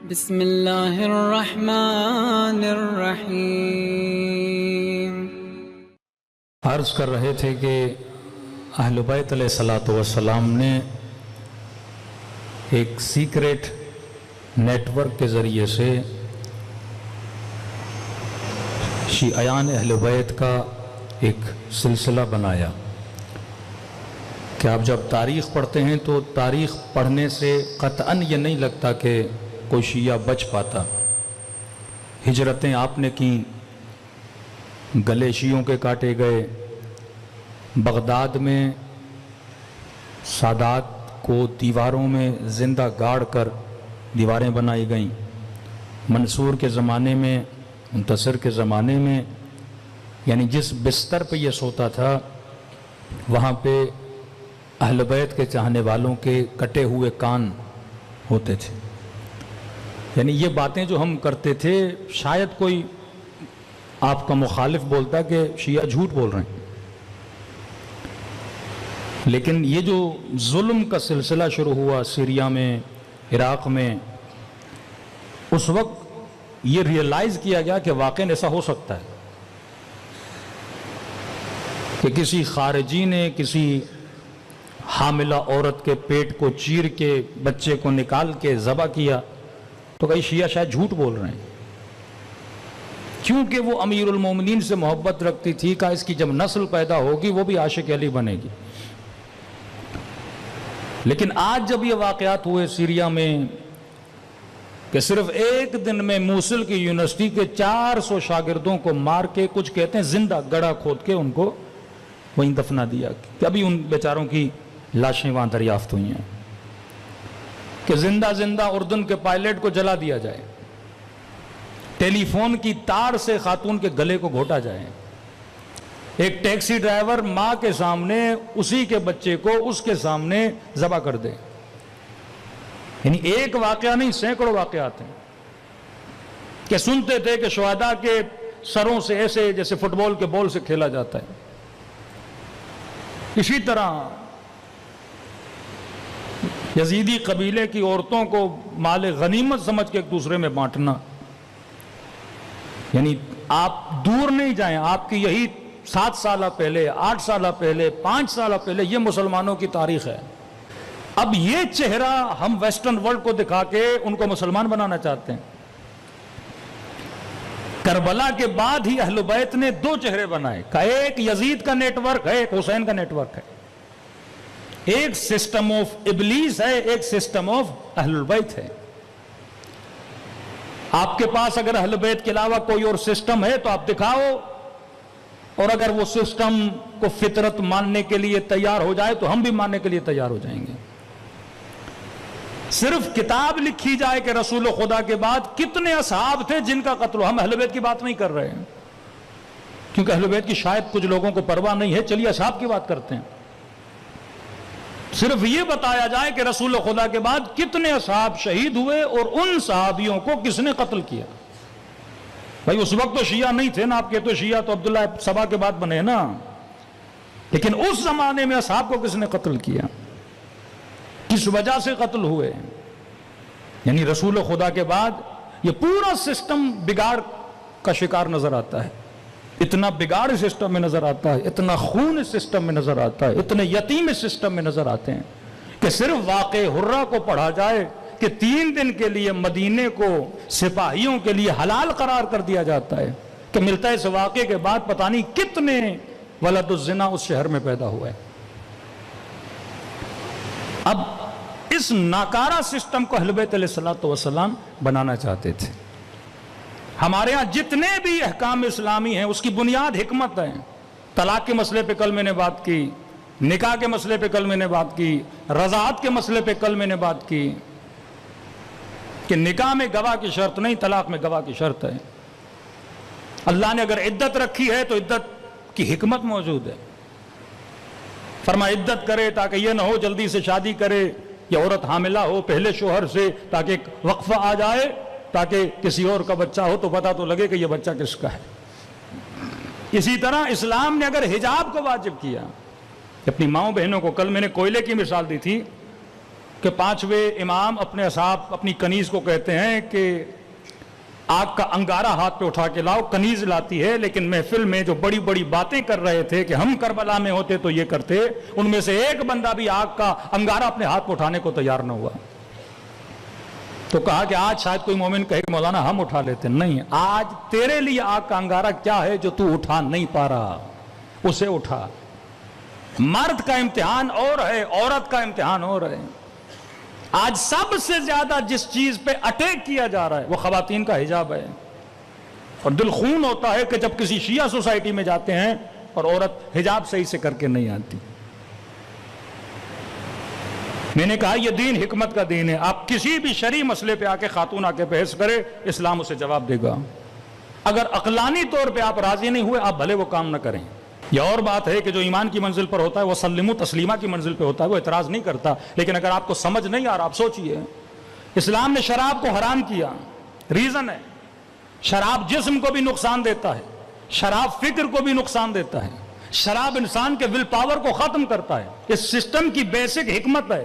بسم اللہ الرحمن الرحیم۔ عرض کر رہے تھے کہ اہل بیت علیہ الصلوۃ والسلام نے ایک سیکریٹ نیٹ ورک کے ذریعے سے شیعیان اہل بیت کا ایک سلسلہ بنایا کہ آپ جب تاریخ پڑھتے ہیں تو تاریخ پڑھنے سے قطعاً یہ نہیں لگتا کہ کوئی شیعہ بچ پاتا۔ ہجرتیں آپ نے کی، گلے شیعوں کے کاٹے گئے، بغداد میں سادات کو دیواروں میں زندہ گاڑ کر دیواریں بنائی گئیں، منصور کے زمانے میں، منتصر کے زمانے میں، یعنی جس بستر پہ یہ سوتا تھا وہاں پہ اہل بیت کے چاہنے والوں کے کٹے ہوئے کان ہوتے تھے۔ یعنی یہ باتیں جو ہم کرتے تھے شاید کوئی آپ کا مخالف بولتا کہ شیعہ جھوٹ بول رہے ہیں، لیکن یہ جو ظلم کا سلسلہ شروع ہوا سیریا میں، عراق میں، اس وقت یہ ریئلائز کیا گیا کہ واقعاً ایسا ہو سکتا ہے کہ کسی خارجی نے کسی حاملہ عورت کے پیٹ کو چیر کے بچے کو نکال کے ذبح کیا تو کئی شیعہ شاید جھوٹ بول رہے ہیں، کیونکہ وہ امیر المومنین سے محبت رکھتی تھی کہ اس کی جب نسل پیدا ہوگی وہ بھی عاشق علی بنے گی۔ لیکن آج جب یہ واقعات ہوئے سیریا میں کہ صرف ایک دن میں موصل کی یونیورسٹی کے 400 شاگردوں کو مار کے، کچھ کہتے ہیں زندہ گڑھا کھود کے ان کو وہیں دفنا دیا، کہ ابھی ان بیچاروں کی لاشیں وہاں دریافت ہوئی ہیں، کہ زندہ زندہ اردن کے پائلٹ کو جلا دیا جائے، ٹیلی فون کی تار سے خاتون کے گلے کو گھوٹا جائے، ایک ٹیکسی ڈرائیور ماں کے سامنے اسی کے بچے کو اس کے سامنے ذبح کر دے۔ یعنی ایک واقعہ نہیں، سینکڑوں واقعات ہیں کہ سنتے تھے کہ شہداء کے سروں سے ایسے جیسے فٹ بال کے بال سے کھیلا جاتا ہے۔ اسی طرح یزیدی قبیلے کی عورتوں کو مال غنیمت سمجھ کے ایک دوسرے میں بانٹنا، یعنی آپ دور نہیں جائیں، آپ کی یہی 7 سالہ پہلے، 8 سالہ پہلے، 5 سالہ پہلے یہ مسلمانوں کی تاریخ ہے۔ اب یہ چہرہ ہم ویسٹرن ورلڈ کو دکھا کے ان کو مسلمان بنانا چاہتے ہیں۔ کربلا کے بعد ہی اہل بیت نے 2 چہرے بنائے، کہ ایک یزید کا نیٹ ورک ہے، ایک حسین کا نیٹ ورک ہے، ایک سسٹم آف ابلیس ہے، ایک سسٹم آف اہل بیت ہے۔ آپ کے پاس اگر اہل بیت کے علاوہ کوئی اور سسٹم ہے تو آپ دکھاؤ، اور اگر وہ سسٹم کو فطرت ماننے کے لیے تیار ہو جائے تو ہم بھی ماننے کے لیے تیار ہو جائیں گے۔ صرف کتاب لکھی جائے کہ رسول خدا کے بعد کتنے اصحاب تھے جن کا قتل ہو، ہم اہل بیت کی بات نہیں کر رہے ہیں، کیونکہ اہل بیت کی شاید کچھ لوگوں کو پرواہ نہیں ہے، چلیے اصحاب کی بات کرتے ہیں۔ صرف یہ بتایا جائے کہ رسول خدا کے بعد کتنے اصحاب شہید ہوئے اور ان صحابیوں کو کس نے قتل کیا۔ بھائی اس وقت تو شیعہ نہیں تھے نا، آپ کہتے تو شیعہ تو عبداللہ سبا کے بعد بنے نا، لیکن اس زمانے میں اصحاب کو کس نے قتل کیا، کس وجہ سے قتل ہوئے۔ یعنی رسول خدا کے بعد یہ پورا سسٹم بگاڑ کا شکار نظر آتا ہے، اتنا بگاڑ اس سسٹم میں نظر آتا ہے، اتنا خون اس سسٹم میں نظر آتا ہے، اتنے یتیم اس سسٹم میں نظر آتے ہیں کہ صرف واقع حرہ کو پڑھا جائے کہ 3 دن کے لیے مدینے کو سپاہیوں کے لیے حلال قرار کر دیا جاتا ہے، کہ ملتا ہے اس واقعے کے بعد پتہ نہیں کتنے ولد الزنا اس شہر میں پیدا ہوا ہے۔ اب اس ناکارہ سسٹم کو اہل بیت علیہ السلام بنانا چاہتے تھے۔ ہمارے ہاں جتنے بھی احکام اسلامی ہیں اس کی بنیاد حکمت ہے۔ طلاق کے مسئلے پہ کل میں نے بات کی، نکاح کے مسئلے پہ کل میں نے بات کی، رضاعت کے مسئلے پہ کل میں نے بات کی کہ نکاح میں گواہ کی شرط نہیں، طلاق میں گواہ کی شرط ہے۔ اللہ نے اگر عدت رکھی ہے تو عدت کی حکمت موجود ہے۔ فرما عدت کرے تاکہ یہ نہ ہو جلدی سے شادی کرے، یا عورت حاملہ ہو پہلے شوہر سے تاکہ ایک وقفہ آ جائے، تاکہ کسی اور کا بچہ ہو تو پتہ تو لگے کہ یہ بچہ کس کا ہے۔ اسی طرح اسلام نے اگر حجاب کو واجب کیا، اپنی ماؤں بہنوں کو، کل میں نے کوئلے کی مثال دی تھی کہ 5ویں امام اپنے اصحاب اپنی کنیز کو کہتے ہیں کہ آگ کا انگارہ ہاتھ پہ اٹھا کے لاؤ. کنیز لاتی ہے، لیکن محفل میں جو بڑی بڑی باتیں کر رہے تھے کہ ہم کربلا میں ہوتے تو یہ کرتے، ان میں سے ایک بندہ بھی آگ کا انگارہ اپنے ہاتھ پہ اٹھانے کو تیار نہ ہوا. تو کہا کہ آج شاید کوئی مومن کہے کہ مولانا ہم اٹھا لیتے. نہیں، آج تیرے لیے آگ کا انگارہ کیا ہے جو تو اٹھا نہیں پا رہا، اسے اٹھا. مرد کا امتحان اور ہے، عورت کا امتحان اور ہے. آج سب سے زیادہ جس چیز پہ اٹیک کیا جا رہا ہے وہ خواتین کا حجاب ہے. اور دل خون ہوتا ہے کہ جب کسی شیعہ سوسائٹی میں جاتے ہیں اور عورت حجاب صحیح سے کر کے نہیں آتی. میں نے کہا یہ دین حکمت کا دین ہے. آپ کسی بھی شرعی مسئلے پہ آ کے خاتون آ کے بحث کرے، اسلام اسے جواب دے گا. اگر عقلانی طور پہ آپ راضی نہیں ہوئے، آپ بھلے وہ کام نہ کریں. یہ اور بات ہے کہ جو ایمان کی منزل پر ہوتا ہے وہ سلم و تسلیمہ کی منزل پہ ہوتا ہے، وہ اعتراض نہیں کرتا. لیکن اگر آپ کو سمجھ نہیں آ رہا، آپ سوچئے. اسلام نے شراب کو حرام کیا، ریزن ہے شراب جسم کو بھی نقصان دیتا ہے، شراب فکر کو بھی نقصان دیتا ہے، شراب انسان کے ول پاور کو ختم کرتا ہے. اس سسٹم کی بیسک حکمت ہے.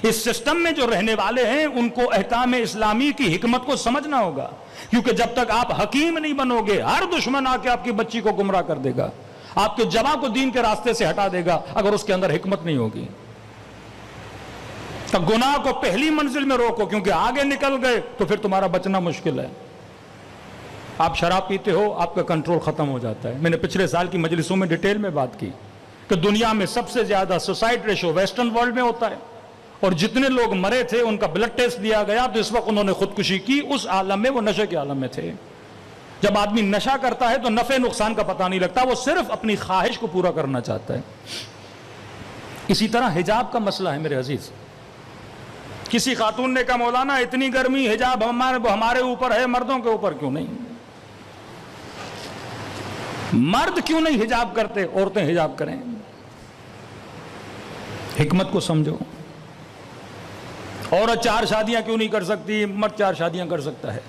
اس سسٹم میں جو رہنے والے ہیں ان کو احکام اسلامی کی حکمت کو سمجھنا ہوگا، کیونکہ جب تک آپ حکیم نہیں بنو گے، ہر دشمن آ کے آپ کی بچی کو گمراہ کر دے گا، آپ کے جوان کو دین کے راستے سے ہٹا دے گا اگر اس کے اندر حکمت نہیں ہوگی. تو گناہ کو پہلی منزل میں روکو، کیونکہ آگے نکل گئے تو پھر تمہارا بچنا مشکل ہے. آپ شراب پیتے ہو، آپ کا کنٹرول ختم ہو جاتا ہے. میں نے پچھلے سال کی مجلسوں میں ڈیٹیل میں بات کی کہ دنیا میں سب سے زیادہ سوسائڈ ریشو ویسٹرن ورلڈ میں ہوتا ہے، اور جتنے لوگ مرے تھے ان کا بلڈ ٹیسٹ دیا گیا تو اس وقت انہوں نے خودکشی کی اس عالم میں، وہ نشے کے عالم میں تھے. جب آدمی نشہ کرتا ہے تو نفع نقصان کا پتہ نہیں لگتا، وہ صرف اپنی خواہش کو پورا کرنا چاہتا ہے. اسی طرح حجاب کا مسئلہ ہے میرے عزیز. کسی خاتون نے کہا مولانا اتنی گرمی، حجاب ہمارے اوپر ہے، مردوں کے اوپر کیوں نہیں؟ مرد کیوں نہیں حجاب کرتے؟ عورتیں حجاب کریں. حکمت کو سمجھو. عورت 4 شادیاں کیوں نہیں کر سکتی؟ مرد 4 شادیاں کر سکتا ہے.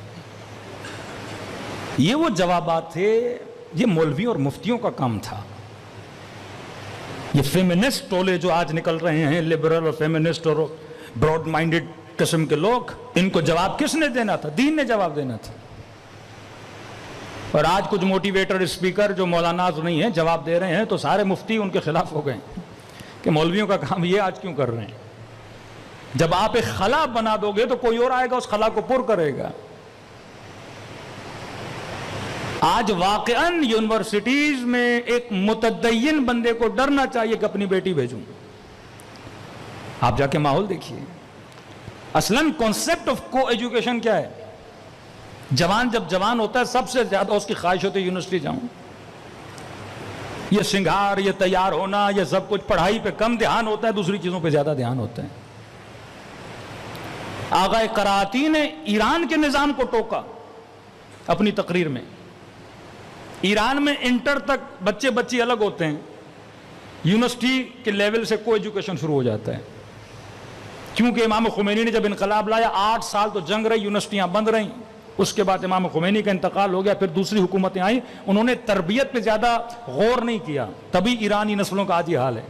یہ وہ جوابات تھے، یہ مولوی اور مفتیوں کا کام تھا. یہ فیمنسٹ ٹولے جو آج نکل رہے ہیں، لبرل اور فیمنسٹ اور براڈ مائنڈڈ قسم کے لوگ، ان کو جواب کس نے دینا تھا؟ دین نے جواب دینا تھا. اور آج کچھ موٹیویٹر اسپیکر جو مولاناز نہیں ہیں جواب دے رہے ہیں تو سارے مفتی ان کے خلاف ہو گئے کہ مولویوں کا کام یہ آج کیوں کر رہے ہیں. جب آپ ایک خلا بنا دو گے تو کوئی اور آئے گا اس خلا کو پر کرے گا. آج واقعاً یونیورسٹیز میں ایک متدین بندے کو ڈرنا چاہیے کہ اپنی بیٹی بھیجوں. آپ جا کے ماحول دیکھیے. اصلاً کانسیپٹ آف کو ایجوکیشن کیا ہے؟ جوان جب جوان ہوتا ہے سب سے زیادہ اس کی خواہش ہوتی ہے یونیورسٹی جاؤں. یہ سنگھار، یہ تیار ہونا، یہ سب کچھ، پڑھائی پہ کم دھیان ہوتا ہے، دوسری چیزوں پہ زیادہ دھیان ہوتا ہے. آغا قراتی نے ایران کے نظام کو ٹوکا اپنی تقریر میں. ایران میں انٹر تک بچے بچی الگ ہوتے ہیں، یونیورسٹی کے لیول سے کو ایجوکیشن شروع ہو جاتا ہے. کیونکہ امام خمینی نے جب انقلاب لایا 8 سال تو جنگ رہی، یونیورسٹیاں بند رہیں. اس کے بعد امام خمینی کا انتقال ہو گیا، پھر دوسری حکومتیں آئیں، انہوں نے تربیت پہ زیادہ غور نہیں کیا، تبھی ایرانی نسلوں کا آج یہ حال ہے.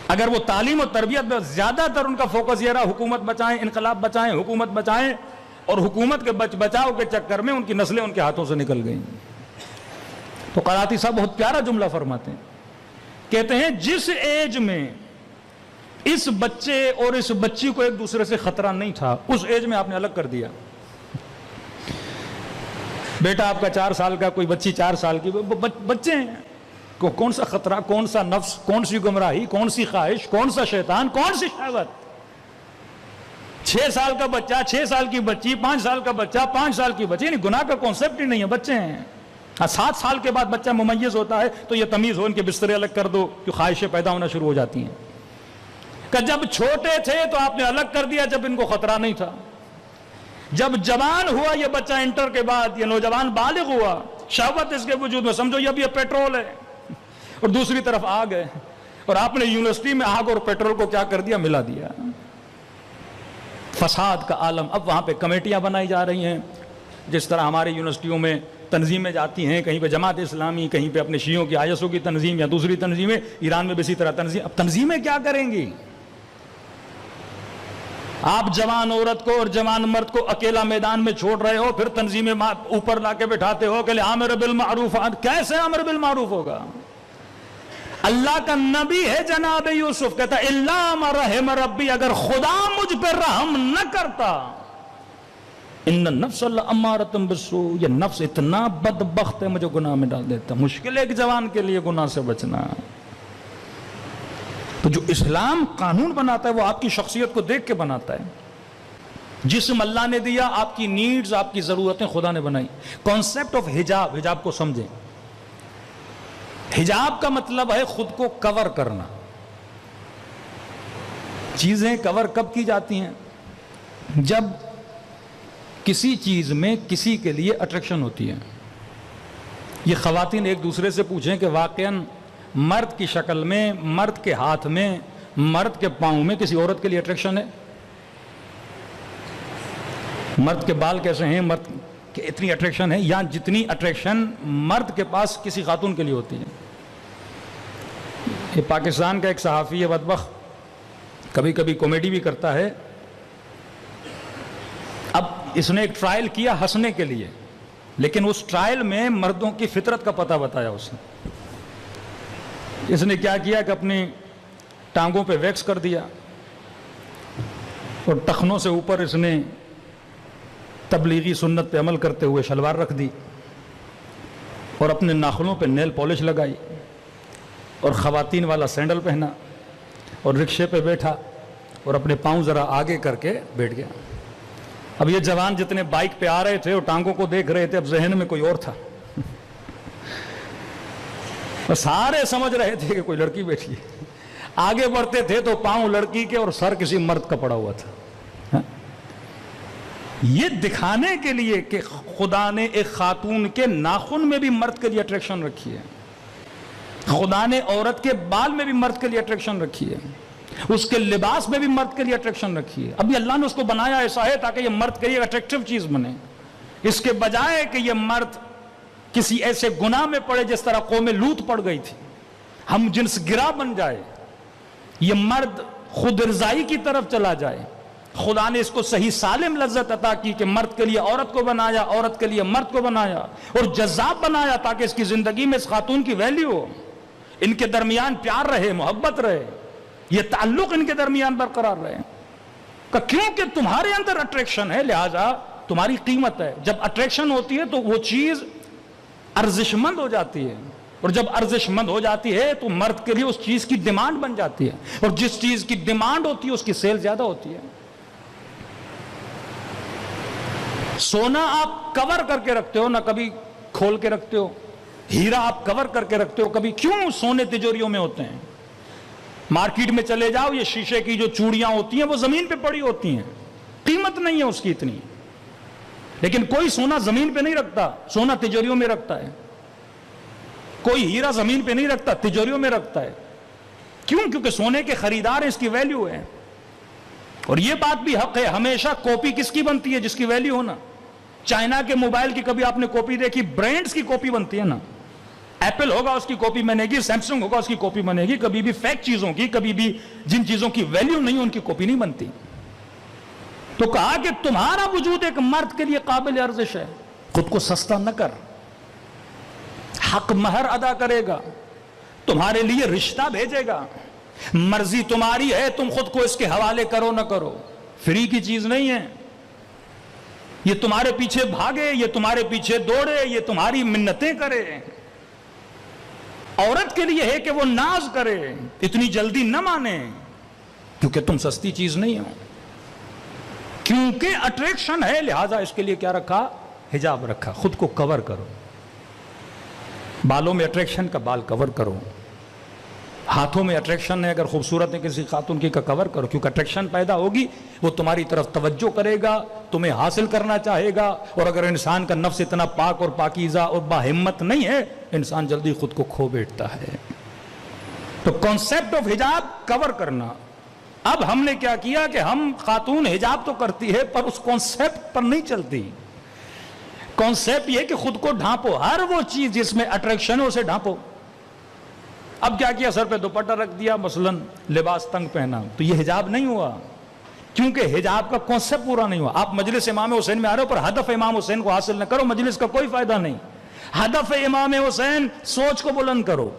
اگر وہ تعلیم و تربیت پہ زیادہ تر ان کا فوکس یہ رہا حکومت بچائیں، انقلاب بچائیں، حکومت بچائیں، اور حکومت کے بچاؤ کے چکر میں ان کی نسلیں ان کے ہاتھوں سے نکل گئیں. تو قراتی صاحب بہت پیارا جملہ فرماتے ہیں، کہتے ہیں جس ایج میں اس بچے اور اس بچی کو ایک دوسرے سے خطرہ نہیں تھا، اس ایج میں آپ نے الگ کر دیا. بیٹا آپ کا 4 سال کا، کوئی بچی 4 سال کی، بچے ہیں، کون سا خطرہ، کون سا نفس، کون سی گمراہی، کون سی خواہش، کون سا شیطان، کون سی شہوت. 6 سال کا بچہ، 6 سال کی بچی، 5 سال کا بچہ، 5 سال کی بچی، یعنی گناہ کا کانسیپٹ ہی نہیں ہے، بچے ہیں. 7 سال کے بعد بچہ ممیز ہوتا ہے تو یہ تمیز ہو، ان کے بسترے الگ کر دو، کہ خواہشیں پیدا ہونا شروع ہو جاتی ہیں. کہ جب چھوٹے تھے تو آپ نے الگ کر دیا جب ان کو خطرہ نہیں تھا. جب جوان ہوا یہ بچہ انٹر کے بعد، یہ نوجوان بالغ ہوا، شہوت اس کے وجود میں، سمجھو یہ پیٹرول ہے، اور دوسری طرف آگ ہے، اور آپ نے یونیورسٹی میں آگ اور پیٹرول کو کیا کر دیا؟ ملا دیا. فساد کا عالم. اب وہاں پہ کمیٹیاں بنائی جا رہی ہیں، جس طرح ہمارے یونیورسٹیوں میں تنظیمیں جاتی ہیں، کہیں پہ جماعت اسلامی، کہیں پہ اپنے شیعوں کی ISO کی تنظیم یا دوسری تنظیمیں. ایران میں بھی اسی طرح تنظیم. اب تنظیمیں کیا کریں گی؟ آپ جوان عورت کو اور جوان مرد کو اکیلا میدان میں چھوڑ رہے ہو، پھر تنظیمیں اوپر لا کے بٹھاتے ہو کہ امر بالمعروف، کیسے امر بالمعروف ہوگا؟ اللہ کا نبی ہے جناب یوسف، کہتا الا ما رحم ربی، اگر خدا مجھ پر رحم نہ کرتا، ان النفس لامارۃ بالسوء، یہ نفس اتنا بدبخت ہے مجھے گناہ میں ڈال دیتا۔ مشکل ہے ایک جوان کے لیے گناہ سے بچنا۔ تو جو اسلام قانون بناتا ہے وہ آپ کی شخصیت کو دیکھ کے بناتا ہے۔ جسم اللہ نے دیا، آپ کی نیڈز، آپ کی ضرورتیں خدا نے بنائی۔ کانسیپٹ آف حجاب، حجاب کو سمجھیں۔ حجاب کا مطلب ہے خود کو کور کرنا۔ چیزیں کور کب کی جاتی ہیں؟ جب کسی چیز میں کسی کے لیے اٹریکشن ہوتی ہے۔ یہ خواتین ایک دوسرے سے پوچھیں کہ واقعاً مرد کی شکل میں، مرد کے ہاتھ میں، مرد کے پاؤں میں کسی عورت کے لیے اٹریکشن ہے؟ مرد کے بال کیسے ہیں، مرد کہ اتنی اٹریکشن ہے، یا جتنی اٹریکشن مرد کے پاس کسی خاتون کے لیے ہوتی ہے؟ یہ پاکستان کا ایک صحافی ہے بدبخت، کبھی کبھی کامیڈی بھی کرتا ہے۔ اب اس نے ایک ٹرائل کیا ہنسنے کے لیے، لیکن اس ٹرائل میں مردوں کی فطرت کا پتہ بتایا اس نے کیا کیا کہ اپنی ٹانگوں پہ ویکس کر دیا اور ٹخنوں سے اوپر اس نے تبلیغی سنت پہ عمل کرتے ہوئے شلوار رکھ دی اور اپنے ناخنوں پہ نیل پالش لگائی اور خواتین والا سینڈل پہنا اور رکشے پہ بیٹھا اور اپنے پاؤں ذرا آگے کر کے بیٹھ گیا۔ اب یہ جوان جتنے بائک پہ آ رہے تھے اور ٹانگوں کو دیکھ رہے تھے، اب ذہن میں کوئی اور تھا، سارے سمجھ رہے تھے کہ کوئی لڑکی بیٹھی ہے۔ آگے بڑھتے تھے تو پاؤں لڑکی کے اور سر کسی مرد کا پڑا ہوا تھا۔ یہ دکھانے کے لیے کہ خدا نے ایک خاتون کے ناخن میں بھی مرد کے لیے اٹریکشن رکھی ہے، خدا نے عورت کے بال میں بھی مرد کے لیے اٹریکشن رکھی ہے، اس کے لباس میں بھی مرد کے لیے اٹریکشن رکھی ہے۔ ابھی اللہ نے اس کو بنایا ایسا ہے تاکہ یہ مرد کے لیے اٹریکٹیو چیز بنے، اس کے بجائے کہ یہ مرد کسی ایسے گناہ میں پڑے جس طرح قوم لوط پڑ گئی تھی، ہم جنس گرا بن جائے، یہ مرد خود ارضائی کی طرف چلا جائے۔ خدا نے اس کو صحیح سالم لذت عطا کی کہ مرد کے لیے عورت کو بنایا، عورت کے لیے مرد کو بنایا اور جذاب بنایا تاکہ اس کی زندگی میں اس خاتون کی ویلیو ہو، ان کے درمیان پیار رہے، محبت رہے، یہ تعلق ان کے درمیان برقرار رہے۔ کہ کیونکہ تمہارے اندر اٹریکشن ہے لہذا تمہاری قیمت ہے۔ جب اٹریکشن ہوتی ہے تو وہ چیز ارزش مند ہو جاتی ہے، اور جب ارزش مند ہو جاتی ہے تو مرد کے لیے اس چیز کی ڈیمانڈ بن جاتی ہے، اور جس چیز کی ڈیمانڈ ہوتی ہے اس کی سیل زیادہ ہوتی ہے۔ سونا آپ کور کر کے رکھتے ہو، نہ کبھی کھول کے رکھتے ہو، ہیرا آپ کور کر کے رکھتے ہو، کبھی کیوں سونے تجوریوں میں ہوتے ہیں؟ مارکیٹ میں چلے جاؤ، یہ شیشے کی جو چوڑیاں ہوتی ہیں وہ زمین پہ پڑی ہوتی ہیں، قیمت نہیں ہے اس کی اتنی، لیکن کوئی سونا زمین پہ نہیں رکھتا، سونا تجوریوں میں رکھتا ہے۔ کوئی ہیرا زمین پہ نہیں رکھتا، تجوریوں میں رکھتا ہے۔ کیوں؟ کیونکہ سونے کے خریدار ہیں، اس کی ویلیو ہے۔ اور یہ بات بھی حق ہے، ہمیشہ کاپی کس کی بنتی ہے؟ جس کی ویلیو ہونا۔ چائنا کے موبائل کی کبھی آپ نے کاپی دیکھی؟ برانڈز کی کاپی بنتی ہے نا، ایپل ہوگا اس کی کاپی بنے گی، سیمسنگ ہوگا اس کی کاپی بنے گی، کبھی بھی فیک چیزوں کی، کبھی بھی جن چیزوں کی ویلیو نہیں ان کی کاپی نہیں بنتی۔ تو کہا کہ تمہارا وجود ایک مرد کے لیے قابل ارزش ہے، خود کو سستا نہ کر، حق مہر ادا کرے گا، تمہارے لیے رشتہ بھیجے گا، مرضی تمہاری ہے تم خود کو اس کے حوالے کرو نہ کرو، فری کی چیز نہیں ہے، یہ تمہارے پیچھے بھاگے، یہ تمہارے پیچھے دوڑے، یہ تمہاری منتیں کرے۔ عورت کے لیے ہے کہ وہ ناز کرے، اتنی جلدی نہ مانے، کیونکہ تم سستی چیز نہیں ہو، کیونکہ اٹریکشن ہے لہذا اس کے لیے کیا رکھا؟ حجاب رکھا۔ خود کو کور کرو، بالوں میں اٹریکشن کا بال کور کرو، ہاتھوں میں اٹریکشن ہے اگر خوبصورت ہے کسی خاتون کی کا کور کرو، کیونکہ اٹریکشن پیدا ہوگی وہ تمہاری طرف توجہ کرے گا، تمہیں حاصل کرنا چاہے گا، اور اگر انسان کا نفس اتنا پاک اور پاکیزہ اور باہمت نہیں ہے انسان جلدی خود کو کھو بیٹھتا ہے۔ تو کانسیپٹ آف حجاب کور کرنا۔ اب ہم نے کیا کیا کہ ہم خاتون حجاب تو کرتی ہے پر اس کانسیپٹ پر نہیں چلتی۔ کانسیپٹ یہ کہ خود کو ڈھانپو، ہر وہ چیز جس میں اٹریکشن ہے اسے ڈھانپو۔ اب کیا کیا؟ سر پہ دوپٹہ رکھ دیا، مثلا لباس تنگ پہنا، تو یہ حجاب نہیں ہوا، کیونکہ حجاب کا کانسیپٹ پورا نہیں ہوا. آپ مجلس امام حسین میں آ رہے ہو پر ہدف امام حسین کو حاصل نہ کرو, مجلس کا کوئی فائدہ نہیں. ہدف امام حسین سوچ کو بلند کرو,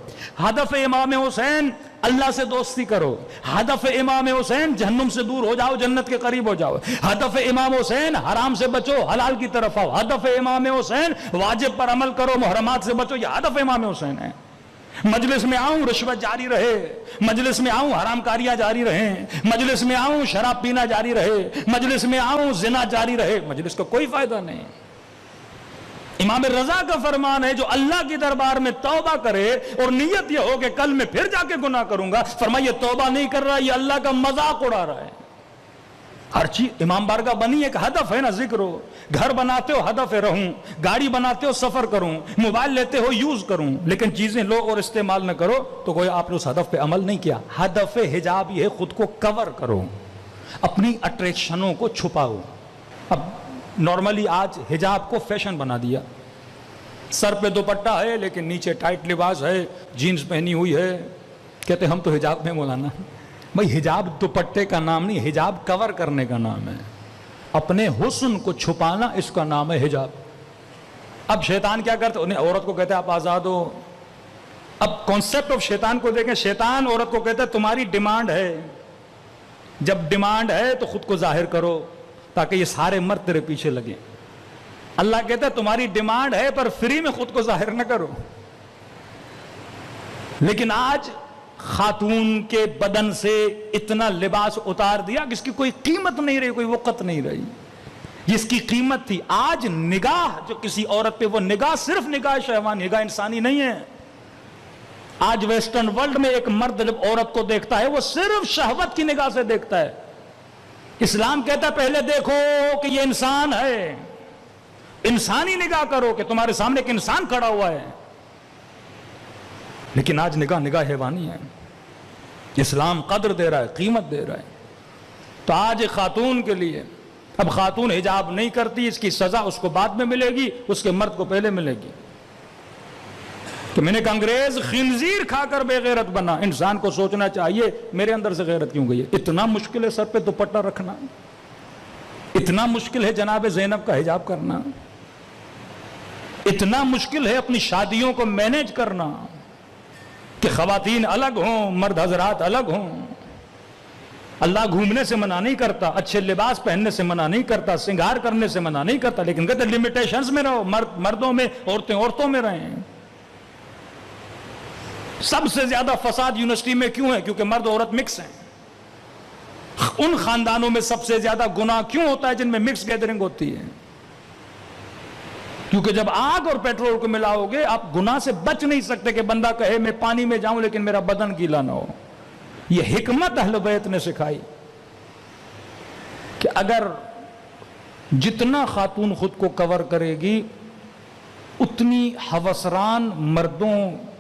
ہدف امام حسین اللہ سے دوستی کرو, ہدف امام حسین جہنم سے دور ہو جاؤ, جنت کے قریب ہو جاؤ, ہدف امام حسین حرام سے بچو, حلال کی طرف آؤ, ہدف امام حسین واجب پر عمل کرو, محرمات سے بچو. یہ ہدف امام حسین ہے. مجلس میں آؤں رشوت جاری رہے, مجلس میں آؤں حرام کاریاں جاری رہیں, مجلس میں آؤں شراب پینا جاری رہے, مجلس میں آؤں زنا جاری رہے, مجلس کا کوئی فائدہ نہیں. امام رضا کا فرمان ہے جو اللہ کی دربار میں توبہ کرے اور نیت یہ ہو کہ کل میں پھر جا کے گناہ کروں گا, فرمایا یہ توبہ نہیں کر رہا, یہ اللہ کا مذاق اڑا رہا ہے. ہر چیز امام بارگاہ بنی ایک ہدف ہے نا, ذکر ہو, گھر بناتے ہو ہدف ہے رہوں, گاڑی بناتے ہو سفر کروں, موبائل لیتے ہو یوز کروں, لیکن چیزیں لو اور استعمال نہ کرو تو کوئی آپ نے اس ہدف پہ عمل نہیں کیا. ہدف حجاب یہ ہے خود کو کور کرو, اپنی اٹریکشنوں کو چھپاؤ. اب نارملی آج حجاب کو فیشن بنا دیا, سر پہ دوپٹہ ہے لیکن نیچے ٹائٹ لباس ہے, جینز پہنی ہوئی ہے, کہتے ہم تو حجاب میں مولانا. بھائی حجاب دوپٹے کا نام نہیں, حجاب کور کرنے کا نام ہے, اپنے حسن کو چھپانا اس کا نام ہے حجاب. اب شیطان کیا کرتا ہے, عورت کو کہتا ہے آپ آزاد ہو. اب کانسیپٹ آف شیطان کو دیکھیں, شیطان عورت کو کہتا ہے تمہاری ڈیمانڈ ہے, جب ڈیمانڈ ہے تو خود کو ظاہر کرو تاکہ یہ سارے مرد تیرے پیچھے لگیں. اللہ کہتا ہے تمہاری ڈیمانڈ ہے پر فری میں خود کو ظاہر نہ کرو. لیکن آج خاتون کے بدن سے اتنا لباس اتار دیا کہ اس کی کوئی قیمت نہیں رہی, کوئی وقت نہیں رہی. جس کی قیمت تھی, آج نگاہ جو کسی عورت پہ, وہ نگاہ صرف نگاہ شہوانی, نگاہ انسانی نہیں ہے. آج ویسٹرن ورلڈ میں ایک مرد جب عورت کو دیکھتا ہے وہ صرف شہوت کی نگاہ سے دیکھتا ہے. اسلام کہتا ہے پہلے دیکھو کہ یہ انسان ہے, انسانی نگاہ کرو کہ تمہارے سامنے ایک انسان کھڑا ہوا ہے. لیکن آج نگاہ حیوانی ہے. اسلام قدر دے رہا ہے, قیمت دے رہا ہے. تو آج خاتون کے لیے, اب خاتون حجاب نہیں کرتی, اس کی سزا اس کو بعد میں ملے گی, اس کے مرد کو پہلے ملے گی. کہ میں نے کہا انگریز خنزیر کھا کر بے غیرت بنا, انسان کو سوچنا چاہیے میرے اندر سے غیرت کیوں گئی ہے. اتنا مشکل ہے سر پہ دوپٹہ رکھنا, اتنا مشکل ہے جناب زینب کا حجاب کرنا, اتنا مشکل ہے اپنی شادیوں کو مینیج کرنا کہ خواتین الگ ہوں, مرد حضرات الگ ہوں. اللہ گھومنے سے منع نہیں کرتا, اچھے لباس پہننے سے منع نہیں کرتا, سنگار کرنے سے منع نہیں کرتا, لیکن کہتے لمیٹیشنز میں رہو, مردوں میں, عورتوں میں رہیں. سب سے زیادہ فساد یونیورسٹی میں کیوں ہے؟ کیونکہ مرد عورت مکس ہیں. ان خاندانوں میں سب سے زیادہ گناہ کیوں ہوتا ہے جن میں مکس گیدرنگ ہوتی ہے؟ کیونکہ جب آگ اور پیٹرول کو ملاؤ گے آپ گناہ سے بچ نہیں سکتے کہ بندہ کہے میں پانی میں جاؤں لیکن میرا بدن گیلا نہ ہو. یہ حکمت اہل بیت نے سکھائی کہ اگر جتنا خاتون خود کو کور کرے گی اتنی ہوسران مردوں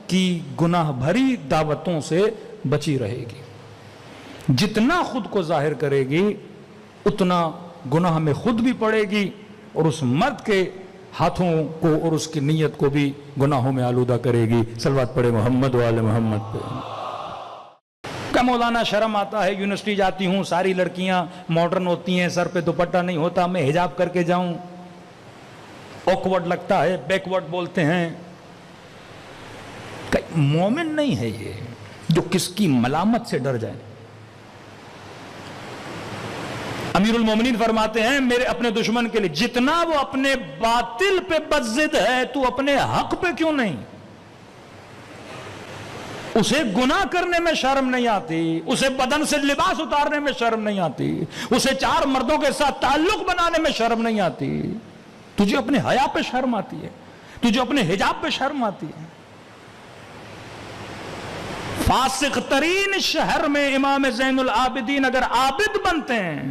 کی گناہ بھری دعوتوں سے بچی رہے گی. جتنا خود کو ظاہر کرے گی اتنا گناہ میں خود بھی پڑے گی اور اس مرد کے ہاتھوں کو اور اس کی نیت کو بھی گناہوں میں آلودہ کرے گی. صلوات پڑھے محمد و آل محمد پہ. کہ مولانا شرم آتا ہے, یونیورسٹی جاتی ہوں ساری لڑکیاں ماڈرن ہوتی ہیں, سر پہ دوپٹہ نہیں ہوتا, میں حجاب کر کے جاؤں, اوکورڈ لگتا ہے, بیکورڈ بولتے ہیں. کہ مومن نہیں ہے یہ جو کس کی ملامت سے ڈر جائے. امیر المومنین فرماتے ہیں میرے اپنے دشمن کے لیے جتنا وہ اپنے باطل پہ بضد ہے تو اپنے حق پہ کیوں نہیں؟ اسے گناہ کرنے میں شرم نہیں آتی, اسے بدن سے لباس اتارنے میں شرم نہیں آتی, اسے 4 مردوں کے ساتھ تعلق بنانے میں شرم نہیں آتی. تجھے اپنے حیا پہ شرم آتی ہے, تجھے اپنے حجاب پہ شرم آتی ہے. فاسق ترین شہر میں امام زین العابدین اگر عابد بنتے ہیں,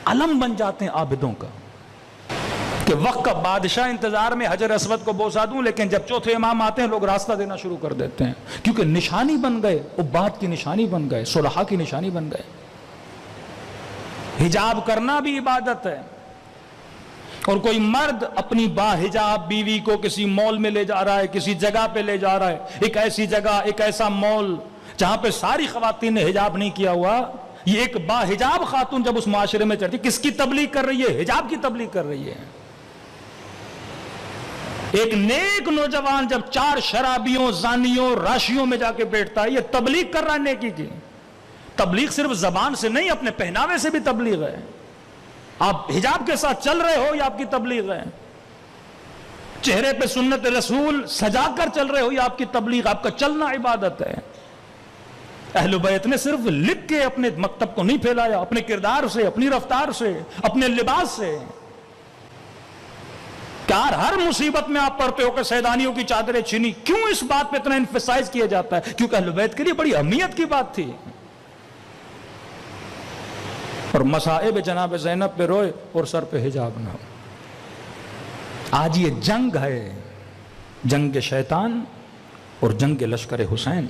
علم بن جاتے ہیں عابدوں کا, کہ وقت کا بادشاہ انتظار میں حجر اسود کو بوسا دوں, لیکن جب چوتھے امام آتے ہیں لوگ راستہ دینا شروع کر دیتے ہیں, کیونکہ نشانی بن گئے, عباد کی نشانی بن گئے, صلحاء کی نشانی بن گئے. حجاب کرنا بھی عبادت ہے. اور کوئی مرد اپنی باحجاب بیوی کو کسی مال میں لے جا رہا ہے, کسی جگہ پہ لے جا رہا ہے, ایک ایسی جگہ, ایک ایسا مال جہاں پہ ساری خواتین نے حجاب نہیں کیا ہوا, یہ ایک باحجاب خاتون جب اس معاشرے میں چلتی، کس کی تبلیغ کر رہی ہے؟ حجاب کی تبلیغ کر رہی ہے۔ ایک نیک نوجوان جب 4 شرابیوں، زانیوں، راشیوں میں جا کے بیٹھتا ہے، یہ تبلیغ کر رہا ہے نیکی کی۔ تبلیغ صرف زبان سے نہیں، اپنے پہناوے سے بھی تبلیغ ہے۔ آپ حجاب کے ساتھ چل رہے ہو، یہ آپ کی تبلیغ ہے۔ چہرے پہ سنت رسول سجا کر چل رہے ہو، یہ آپ کی تبلیغ، آپ کا چلنا عبادت ہے۔ اہل بیت نے صرف لکھ کے اپنے مکتب کو نہیں پھیلایا، اپنے کردار سے، اپنی رفتار سے، اپنے لباس سے۔ ہر مصیبت میں آپ پڑھتے ہو کہ سیدانیوں کی چادریں چھینی، کیوں اس بات پہ اتنا ایمفیسائز کیا جاتا ہے؟ کیونکہ اہل بیت کے لیے بڑی اہمیت کی بات تھی۔ اور مصائب جناب زینب پہ روئے اور سر پہ حجاب نہ ہو۔ آج یہ جنگ ہے، جنگ شیطان اور جنگ لشکر حسین،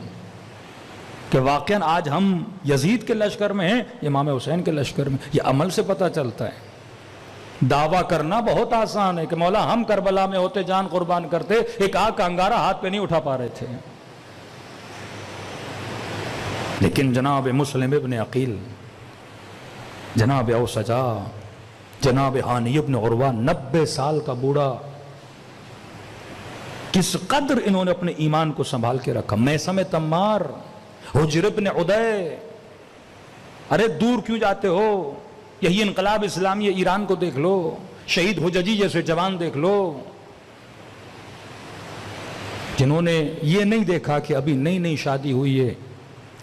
کہ واقعاً آج ہم یزید کے لشکر میں ہیں، امام حسین کے لشکر میں۔ یہ عمل سے پتہ چلتا ہے۔ دعویٰ کرنا بہت آسان ہے کہ مولا ہم کربلا میں ہوتے جان قربان کرتے، ایک آگ کا انگارہ ہاتھ پہ نہیں اٹھا پا رہے تھے۔ لیکن جناب مسلم ابن عقیل، جناب اوسجا، جناب ہانی ابن عروہ، 90 سال کا بوڑھا، کس قدر انہوں نے اپنے ایمان کو سنبھال کے رکھا۔ میثم تمار، حجر ابن عدی، ارے دور کیوں جاتے ہو؟ یہی انقلاب اسلامی ایران کو دیکھ لو، شہید حججی جیسے جوان دیکھ لو، جنہوں نے یہ نہیں دیکھا کہ ابھی نئی نئی شادی ہوئی ہے،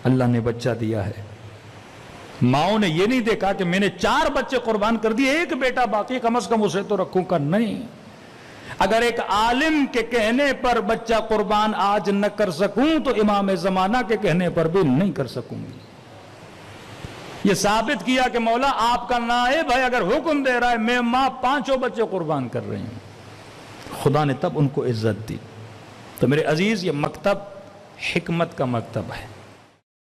اللہ نے بچہ دیا ہے۔ ماؤں نے یہ نہیں دیکھا کہ میں نے 4 بچے قربان کر دیے، ایک بیٹا باقی، کم از کم اسے تو رکھوں کا نہیں۔ اگر ایک عالم کے کہنے پر بچہ قربان آج نہ کر سکوں تو امام زمانہ کے کہنے پر بھی نہیں کر سکوں گی۔ یہ ثابت کیا کہ مولا آپ کا نائب ہے، اگر حکم دے رہا ہے، میں ماں 5 بچے قربان کر رہی ہوں۔ خدا نے تب ان کو عزت دی۔ تو میرے عزیز، یہ مکتب حکمت کا مکتب ہے۔